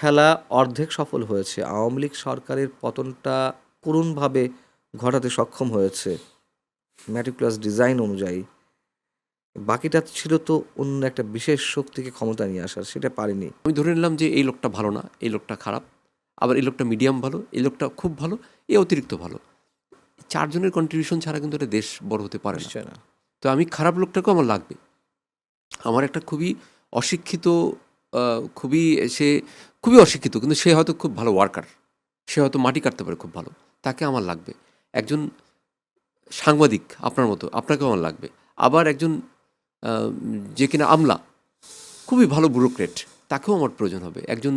খেলা অর্ধেক সফল হয়েছে। আওয়ামী লীগ সরকারের পতনটা করুণভাবে ঘটাতে সক্ষম হয়েছে ম্যাটিকুলাস ডিজাইন অনুযায়ী। বাকিটা ছিল তো অন্য একটা বিশেষ শক্তিকে ক্ষমতা নিয়ে আসার, সেটা পারেনি। আমি ধরে নিলাম যে এই লোকটা ভালো না, এই লোকটা খারাপ, আবার এই লোকটা মিডিয়াম ভালো, এই লোকটা খুব ভালো, এই অতিরিক্ত ভালো। চারজনের কন্ট্রিবিউশন ছাড়া কিন্তু একটা দেশ বড় হতে পারে না। নিশ্চয় না। তো আমি খারাপ লোকটাকেও আমার লাগবে। আমার একটা খুবই অশিক্ষিত, খুবই সে খুবই অশিক্ষিত, কিন্তু সে হয়তো খুব ভালো ওয়ার্কার, সে হয়তো মাটি কাটতে পারে খুব ভালো, তাকে আমার লাগবে। একজন সাংবাদিক আপনার মতো, আপনাকেও আমার লাগবে। আবার একজন যে কিনা আমলা, খুবই ভালো ব্যুরোক্রেট, তাকেও আমার প্রয়োজন হবে। একজন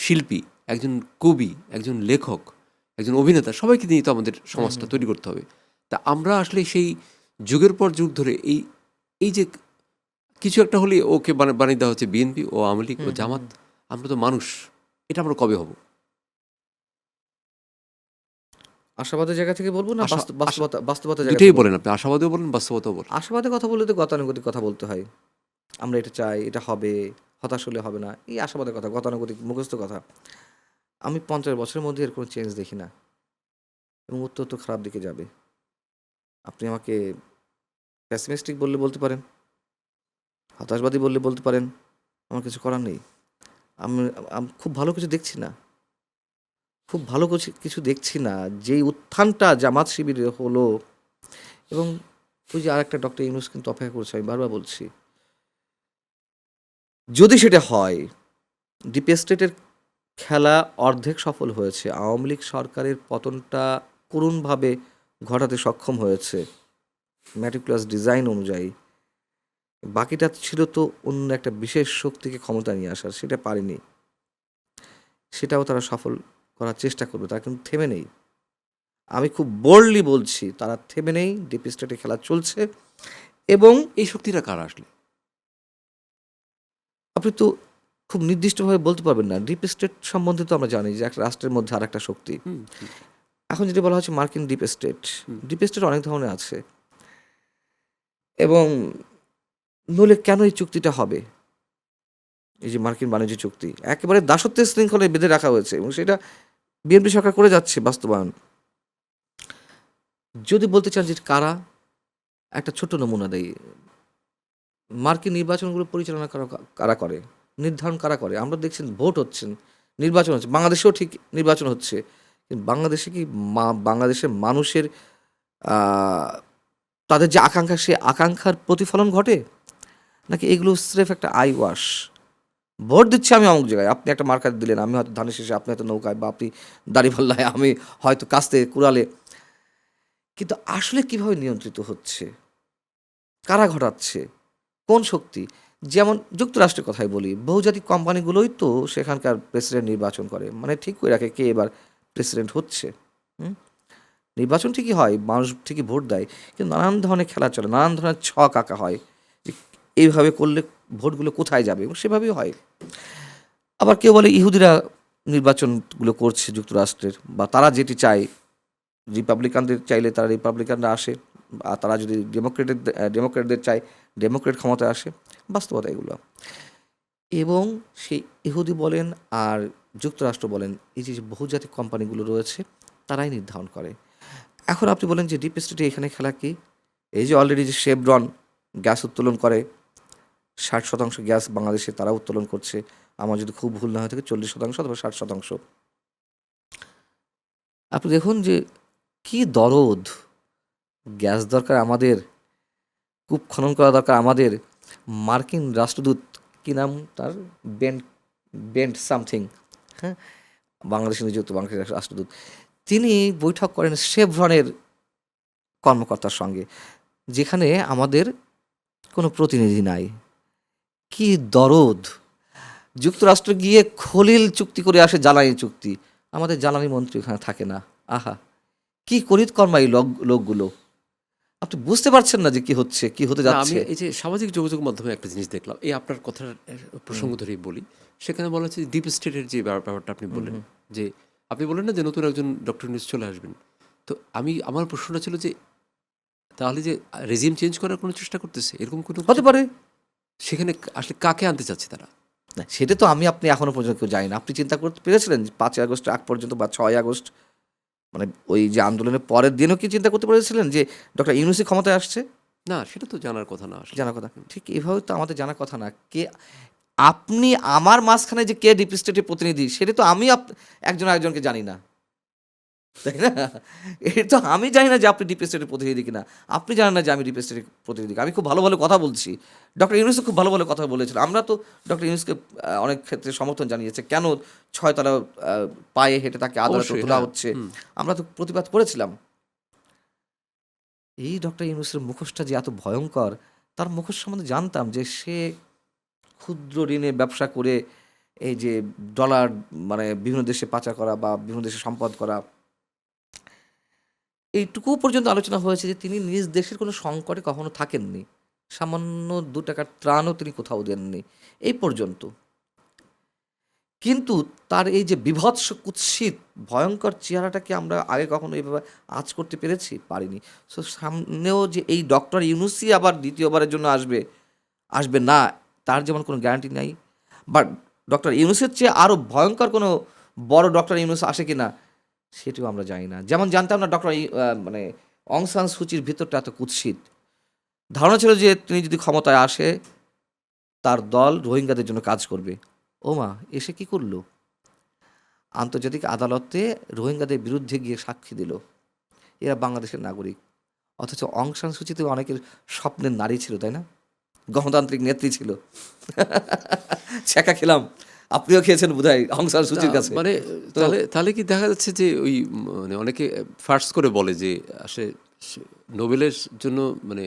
শিল্পী, একজন কবি, একজন লেখক, একজন অভিনেতা, সবাইকে নিয়ে তো আমাদের সমাজটা তৈরি করতে হবে। তা আমরা আসলে সেই যুগের পর যুগ ধরে এই যে কিছু একটা হলে ওকে বানিয়ে দেওয়া হচ্ছে বিএনপি, ও আওয়ামী লীগ, ও জামাত। আমরা তো মানুষ, এটা আমরা কবে হব? আশাবাদের জায়গা থেকে বলবো না বাস্তবতার জায়গা দুটোই থেকে বলেন বলবো? আপনি, আশাবাদীও বলেন, বাস্তবতাও বলেন। আশাবাদের কথা বললে তো গতানুগতিক কথা বলতে হয়। আমরা এটা চাই, এটা হবে, হতাশ হলে হবে না, এই আশাবাদের কথা, গতানুগতিক মুখস্থ কথা। আমি 50 বছরের মধ্যে এর কোনো চেঞ্জ দেখি না, এবং উত্তর খারাপ দিকে যাবে। আপনি আমাকে প্যাসিমিস্টিক বললে বলতে পারেন, হতাশবাদী বললে বলতে পারেন, আমার কিছু করার নেই। আমি আমি খুব ভালো কিছু দেখছি না, খুব ভালো কিছু দেখছি না। যেই উত্থানটা জামাত শিবিরে হলো, এবং ওই যে আরেকটা ডক্টর ইউনূস কিন্তু অপেক্ষা করছে, আমি বারবার বলছি, যদি সেটা হয়, ডিপ স্টেটের খেলা অর্ধেক সফল হয়েছে। আওয়ামী লীগ সরকারের পতনটা করুণভাবে ঘটাতে সক্ষম হয়েছে ম্যাটিকুলাস ডিজাইন অনুযায়ী। বাকিটা ছিল তো অন্য একটা বিশেষ শক্তিকে ক্ষমতা নিয়ে আসার, সেটা পারেনি। সেটাও তারা সফল করার চেষ্টা করবে, তারা কিন্তু থেমে নেই। আমি খুব বোল্ডলি বলছি, তারা থেমে নেই, ডিপ স্টেটে খেলা চলছে। এবং এই শক্তিটা কারা আসলে? আপনি তো খুব নির্দিষ্টভাবে বলতে পারবেন না। ডিপ স্টেট সম্বন্ধে তো আমরা জানি যে একটা রাষ্ট্রের মধ্যে আর একটা শক্তি। এখন যেটা বলা হচ্ছে মার্কিন ডিপ স্টেট, ডিপ স্টেট অনেক ধরনের আছে, এবং নইলে কেন এই চুক্তিটা হবে? এই যে মার্কিন বাণিজ্য চুক্তি একেবারে দাসত্বের শৃঙ্খলায় বেঁধে রাখা হয়েছে, এবং সেটা বিএনপি সরকার করে যাচ্ছে বাস্তবায়ন। যদি বলতে চান যে কারা, একটা ছোট নমুনা দেই। মার্কিন নির্বাচনগুলো পরিচালনা কারা করে, নির্ধারণ কারা করে? আমরা দেখছেন ভোট হচ্ছেন, নির্বাচন হচ্ছে, বাংলাদেশেও ঠিক নির্বাচন হচ্ছে, কিন্তু বাংলাদেশে কি বাংলাদেশের মানুষের তাদের যে আকাঙ্ক্ষা, সে আকাঙ্ক্ষার প্রতিফলন ঘটে, নাকি এগুলো স্রেফ একটা আই ওয়াশ? ভোট দিচ্ছি আমি অমুক জায়গায়, আপনি একটা মার্কার দিলেন, আমি হয়তো ধানের শেষে, আপনি হয়তো নৌকায়, বা আপনি দাড়িপাল্লায়, আমি হয়তো কাস্তে কুড়ালে, কিন্তু আসলে কিভাবে নিয়ন্ত্রিত হচ্ছে, কারা ঘটাচ্ছে, কোন শক্তি? যেমন যুক্তরাষ্ট্রের কথাই বলি, বহুজাতিক কোম্পানিগুলোই তো সেখানকার প্রেসিডেন্ট নির্বাচন করে, মানে ঠিক করে রাখে কে এবার প্রেসিডেন্ট হচ্ছে। নির্বাচন ঠিকই হয়, মানুষ ঠিকই ভোট দেয়, কিন্তু নানান ধরনের খেলা চলে, নানান ধরনের ছক আঁকা হয় যে এইভাবে করলে ভোটগুলো কোথায় যাবে, এবং সেভাবেই হয়। আবার কেউ বলে ইহুদিরা নির্বাচনগুলো করছে যুক্তরাষ্ট্রের, বা তারা যেটি চায়, রিপাবলিকানদের চাইলে তারা রিপাবলিকানরা আসে, আর তারা যদি ডেমোক্রেটদের চায়, ডেমোক্রেট ক্ষমতায় আসে। বাস্তবতা এগুলো। এবং সেই ইহুদি বলেন আর যুক্তরাষ্ট্র বলেন, এই যে বহুজাতিক কোম্পানিগুলো রয়েছে, তারাই নির্ধারণ করে। এখন আপনি বলেন যে ডিপ স্টেটে এখানে খেলা কি? এই যে অলরেডি যে শেভরন গ্যাস উত্তোলন করে, 60% গ্যাস বাংলাদেশে তারা উত্তোলন করছে। আমার যদি খুব ভুল না হয়ে থাকে 40% অথবা 60%। আপনি দেখুন যে কি দরদ, গ্যাস দরকার আমাদের, কূপ খনন করা দরকার আমাদের। মার্কিন রাষ্ট্রদূত, কি নাম তার, বেন্ট বেন্ট সামথিং, হ্যাঁ, বাংলাদেশে নিযুক্ত বাংলাদেশের রাষ্ট্রদূত, তিনি বৈঠক করেন শেভরনের কর্মকর্তার সঙ্গে, যেখানে আমাদের কোনো প্রতিনিধি নাই। কি দরদ! যুক্তরাষ্ট্র গিয়ে খলিল চুক্তি করে আসে, জ্বালানি চুক্তি, আমাদের জ্বালানি মন্ত্রী ওখানে থাকে না। আহা, কি করিতকর্মা এই লোকগুলো! আপনি বুঝতে পারছেন না যে কি হচ্ছে, কি হতে না, আমি যাচ্ছে। এই যে সামাজিক যোগাযোগ মাধ্যমে একটা জিনিস দেখলাম, এই আপনার কথার প্রসঙ্গ ধরেই বলি। সেখানে বলা হচ্ছে ডিপ স্টেটের যে ব্যাপারটা আপনি বললেন, যে আপনি বললেন না যে নতুন একজন ডক্টর নিউজ চলে আসবেন। তো আমার প্রশ্নটা ছিল যে তাহলে যে রেজিম চেঞ্জ করার কোনো চেষ্টা করতেছে, এরকম কোনো কিছু হতে পারে। সেখানে আসলে কাকে আনতে চাচ্ছে তারা? না, সেটা তো আমি আপনি এখনো পর্যন্ত কেউ জানি না। আপনি চিন্তা করতে পেরেছিলেন 5ই আগস্ট আগ পর্যন্ত বা 6ই আগস্ট, মানে ওই যে আন্দোলনের পরের দিনও কি চিন্তা করতে পেরেছিলেন যে ডক্টর ইউনূসই ক্ষমতায় আসছে? না, সেটা তো জানার কথা না আসলে। জানার কথা। ঠিক এভাবে তো আমাদের জানার কথা না। আপনি আমার মাঝখানে যে কে ডিপ স্টেটের প্রতিনিধি সেটা তো আমি একজন আরেকজনকে জানি না। তাই না? এটা তো আমি জানি না যে আপনি ডিপ স্টেটের প্রতিনিধি কিনা। আপনি জানেন না যে আমি ডিপ স্টেটের প্রতিনিধি। আমি খুব ভালো, ভালো কথা বলছি। ডক্টর ইউনূসও খুব ভালো, ভালো কথা বলেছিল। আমরা তো ডক্টর ইউনূসকে অনেক ক্ষেত্রে সমর্থন জানিয়েছে। কেন ৬ তলা পায়ে হেঁটে তাকে আদালতে অবশ্যই, তোলা হ্যাঁ। হচ্ছে। হুম। আমরা তো প্রতিবাদ করেছিলাম। এই ডক্টর ইউনূসের মুখোশটা যে এত ভয়ংকর, তার মুখোশ সম্বন্ধে জানতাম যে সে ক্ষুদ্র ঋণে ব্যবসা করে এই যে ডলার মানে বিভিন্ন দেশে পাচার করা বা বিভিন্ন দেশে সম্পদ করা, এইটুকু পর্যন্ত আলোচনা হয়েছে যে তিনি নিজ দেশের কোনো সংকটে কখনো থাকেননি। সামান্য ৳২ ত্রাণও তিনি কোথাও দেননি। এই পর্যন্ত। কিন্তু তার এই যে বীভৎস কুৎসিত ভয়ংকর চেহারাটাকে আমরা আগে কখনো এভাবে আঁচ করতে পেরেছি? পারিনি। সো সামনেও যে এই ডক্টর ইউনূসই আবার ২য় বারের জন্য আসবে, আসবে না তার যেমন কোনো গ্যারান্টি নাই। বাট ডক্টর ইউনূসের চেয়ে আরও ভয়ংকর কোনো বড় ডক্টর ইউনূস আসে কিনা সেটিও আমরা জানি না। যেমন জানতাম না ডক্টর মানে অং সান সুচির ভিতরটা এত কুৎসিত। ধারণা ছিল যে তিনি যদি ক্ষমতায় আসে তার দল রোহিঙ্গাদের জন্য কাজ করবে। ওমা! এসে কি করল? আন্তর্জাতিক আদালতে রোহিঙ্গাদের বিরুদ্ধে গিয়ে সাক্ষী দিল। এরা বাংলাদেশের নাগরিক। অথচ অং সান সুচি তো অনেকের স্বপ্নের নারী ছিল, তাই না? গণতান্ত্রিক নেত্রী ছিল। ছ্যাঁকা খেলাম। আপনিও খেয়েছেন বোধহয় অং সান না, সুচির কাছে। মানে তো তাহলে তাহলে কি দেখা যাচ্ছে যে ওই মানে অনেকে ফার্স করে বলে যে আসলে নোবেলের জন্য মানে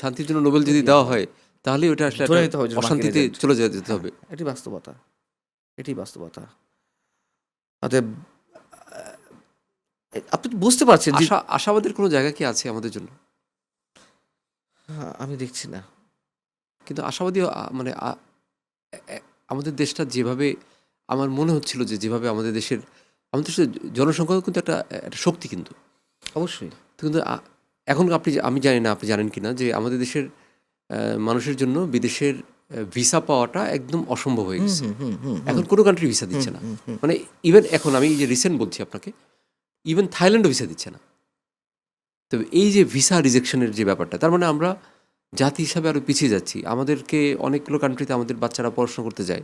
শান্তির জন্য নোবেল যদি দেওয়া হয় তাহলে ওটা আসলে ধরে একটা নিতে হবে যে মার্কিন অশান্তিতে এজেন্ট। চলে যেতে হ্যাঁ, হবে। এটি বাস্তবতা। এটিই বাস্তবতা। অতএব আপনি তো বুঝতে পারছেন যে আশাবাদের কোনো জায়গা কি আছে আমাদের জন্য? আমি দেখছি না। কিন্তু আশাবাদী মানে আমাদের দেশটা যেভাবে আমার মনে হচ্ছিল যে যেভাবে আমাদের দেশের জনসংখ্যাও কিন্তু একটা শক্তি কিন্তু। অবশ্যই। কিন্তু এখন আমি জানি না আপনি জানেন কিনা যে আমাদের দেশের মানুষের জন্য বিদেশের ভিসা পাওয়াটা একদম অসম্ভব হয়ে হুম, গেছে। হুম, হুম, হুম, হুম, এখন কোনো কান্ট্রি ভিসা হুম, দিচ্ছে না। হুম, হুম। মানে ইভেন এখন আমি এই যে রিসেন্ট বলছি আপনাকে, ইভেন থাইল্যান্ডও ভিসা দিচ্ছে না। তবে এই যে ভিসা রিজেকশনের যে ব্যাপারটা, তার মানে আমরা জাতি হিসাবে আরও পিছিয়ে যাচ্ছি। আমাদেরকে অনেকগুলো কান্ট্রিতে আমাদের বাচ্চারা পড়াশোনা করতে যায়,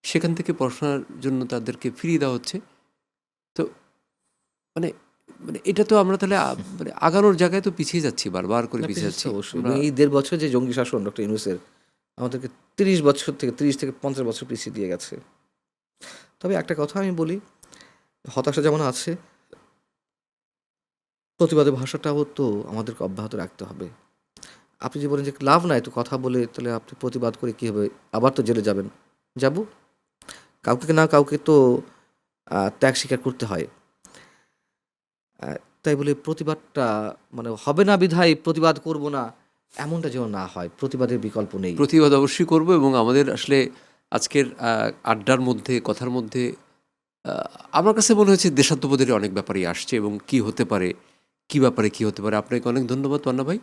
সেখান থেকে পড়াশোনার জন্য তাদেরকে ফিরিয়ে দেওয়া হচ্ছে। তো মানে মানে এটা তো আমরা তাহলে মানে আগানোর জায়গায় তো পিছিয়ে যাচ্ছি, বারবার করে না, পিছিয়ে পিছিয়েছে যাচ্ছি অবশ্যই। এবং আমরা। এই ১.৫ বছর যে জঙ্গি শাসন ডক্টর ইউনূসের আমাদেরকে ৩০ থেকে ৫০ বছর পিছিয়ে দিয়ে গেছে। তবে একটা কথা আমি বলি, হতাশা যেমন আছে, প্রতিবাদের ভাষাটাও তো আমাদেরকে অব্যাহত রাখতে হবে। আপনি যে বলেন যে লাভ নাই তো কথা বলে, তাহলে আপনি প্রতিবাদ করে কী হবে? আবার তো জেলে যাবেন। যাবো। কাউকে না কাউকে তো ত্যাগ স্বীকার করতে হয়। আ তাই বলে প্রতিবাদটা মানে হবে না বিধায় প্রতিবাদ করব না, এমনটা যেন না হয়। প্রতিবাদের বিকল্প নেই। প্রতিবাদ অবশ্যই করব এবং আমাদের আসলে আজকের আড্ডার মধ্যে, কথার মধ্যে আ আমার কাছে মনে হয়েছে দেশাত্মবোধের অনেক ব্যাপারই আসছে এবং কি হতে পারে, কি ব্যাপারে কি হতে পারে। আপনাকে অনেক ধন্যবাদ পান্না ভাই।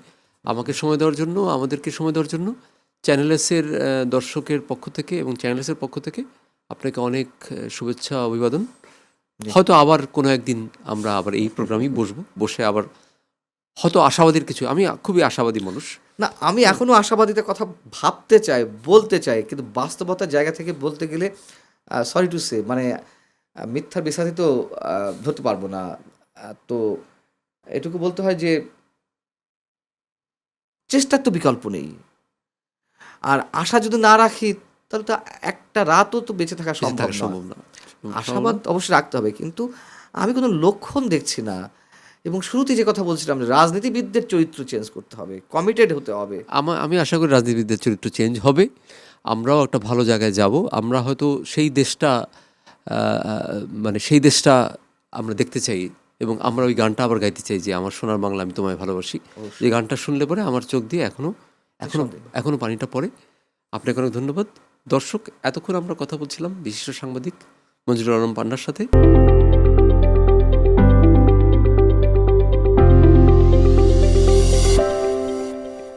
আমাকে সময় দেওয়ার জন্য, আমাদেরকে সময় দেওয়ার জন্য। চ্যানেল এসের দর্শকের পক্ষ থেকে এবং চ্যানেল এসের পক্ষ থেকে আপনাকে অনেক শুভেচ্ছা, অভিবাদন। জি। হয়তো আবার কোনো একদিন আমরা আবার এই প্রোগ্রামেই বসবো। বসে আবার হয়তো আশাবাদীর কিছু, আমি খুবই আশাবাদী মানুষ। না, আমি এখনো আশাবাদীদের কথা ভাবতে চাই, বলতে চাই। কিন্তু বাস্তবতার জায়গা থেকে বলতে গেলে সরি টু সে মানে মিথ্যার বিশ্বাসই তো ধরতে পারব না। তো এটুকু বলতে হয় যে চেষ্টার তো বিকল্প নেই। আর আশা যদি না রাখি তাহলে তো একটা রাতও তো বেঁচে থাকা বেঁচে সম্ভব থাকা নয়। সম্ভব না। সম্ভব না। আশাবাদ অবশ্যই রাখতে হবে। কিন্তু আমি কোনো লক্ষণ দেখছি না। এবং শুরুতেই যে কথা বলছিলাম যে রাজনীতিবিদদের চরিত্র চেঞ্জ করতে হবে। কমিটেড হতে হবে। আমি আশা করি রাজনীতিবিদদের চরিত্র চেঞ্জ হবে। আমরাও একটা ভালো জায়গায় যাব। আমরা হয়তো সেই দেশটা আ আ মানে সেই দেশটা আমরা দেখতে চাই এবং আমরা ওই গানটা আবার গাইতে চাই যে, আমার সোনার বাংলা আমি তোমায় ভালোবাসি। যে অবশ্যই। গানটা শুনলে পরে আমার চোখ দিয়ে এখনো নিঃসন্দেহে। এখনো পানিটা পড়ে। আপনাকে অনেক ধন্যবাদ। দর্শক, এতক্ষণ আমরা কথা বলছিলাম বিশিষ্ট সাংবাদিক মঞ্জুরুল আলম পান্নার সাথে।